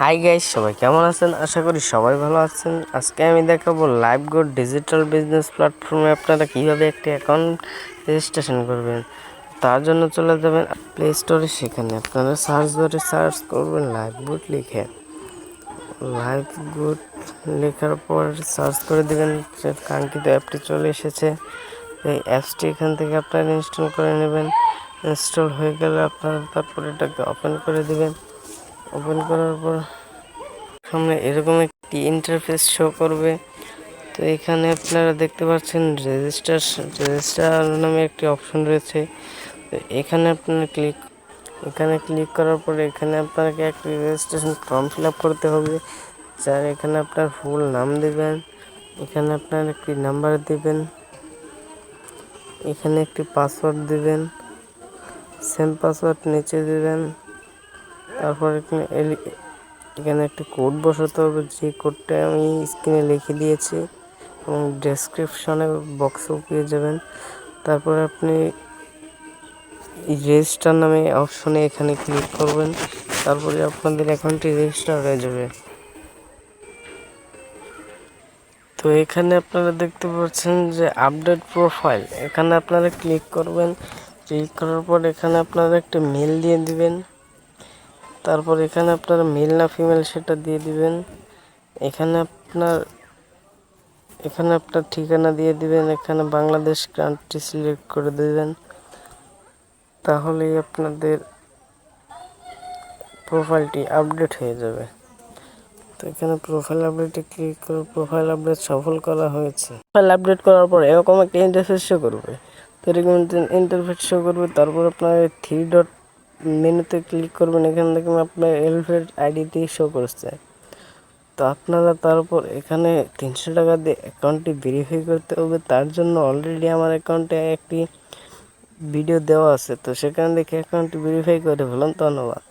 Hi guys, সবাই কেমন আছেন? আশা করি সবাই ভালো আছেন। আজকে আমি দেখাবো লাইভগোড ডিজিটাল বিজনেস প্ল্যাটফর্মে আপনারা কিভাবে একটি অ্যাকাউন্ট রেজিস্ট্রেশন করবেন। তার জন্য চলে যাবেন প্লে স্টোরে। সেখানে আপনারা সার্চ করবেন লাইভগোড লিখে। লাইভগোড লেখার পর সার্চ করে দেবেন, কাঙ্ক্ষিত অ্যাপটি চলে এসেছে। এই অ্যাপসটি এখান থেকে আপনারা ইনস্টল করে নেবেন। ইনস্টল হয়ে গেলে আপনারা তারপর এটাকে ওপেন করে দেবেন। ওপেন করার পর সামনে এরকম একটি ইন্টারফেস শো করবে। তো এখানে আপনারা দেখতে পাচ্ছেন রেজিস্টার নামে একটি অপশন রয়েছে। তো এখানে আপনারা ক্লিক করার পরে এখানে আপনাকে একটি রেজিস্ট্রেশন ফর্ম ফিল আপ করতে হবে। যার এখানে আপনার ফুল নাম দেবেন, এখানে আপনার একটি নাম্বার দেবেন, এখানে একটি পাসওয়ার্ড দিবেন, সেম পাসওয়ার্ড নিচে দিবেন। তারপর এখানে একটি কোড বসাতে হবে, যে কোডটা আমি স্ক্রিনে লিখে দিয়েছি এবং ডেসক্রিপশনে বক্সেও পেয়ে যাবেন। তারপর আপনি রেজিস্টার নামে অপশনে এখানে ক্লিক করবেন। তারপরে আপনাদের অ্যাকাউন্টটি রেজিস্টার হয়ে যাবে। তো এখানে আপনারা দেখতে পাচ্ছেন যে আপডেট প্রোফাইল, এখানে আপনারা ক্লিক করবেন। ক্লিক করার পর এখানে আপনারা একটা মেল দিয়ে দিবেন। তারপর এখানে আপনারা মেল না ফিমেল সেটা দিয়ে দিবেন। এখানে আপনার ঠিকানা দিয়ে দিবেন। এখানে বাংলাদেশ কান্ট্রি সিলেক্ট করে দেবেন। তাহলেই আপনাদের প্রোফাইলটি আপডেট হয়ে যাবে। তো এখানে প্রোফাইল আপডেটে ক্লিক করে প্রোফাইল আপডেট সফল করা হয়েছে। প্রোফাইল আপডেট করার পর এরকম একটা ইন্টারফেস শো করবে। তো এরকম ইন্টারফেস শো করবে। তারপর আপনার 3 ডট মেনুতে ক্লিক করবেন। এখান থেকে আপনার এলফেড আইডিটি শো করছে। তো আপনারা তারপর এখানে 300 টাকা দিয়ে অ্যাকাউন্টটি ভেরিফাই করতে হবে। তার জন্য অলরেডি আমার অ্যাকাউন্টে একটি ভিডিও দেওয়া আছে, তো সেখান থেকে অ্যাকাউন্টটি ভেরিফাই করে ফেলুন। ধন্যবাদ।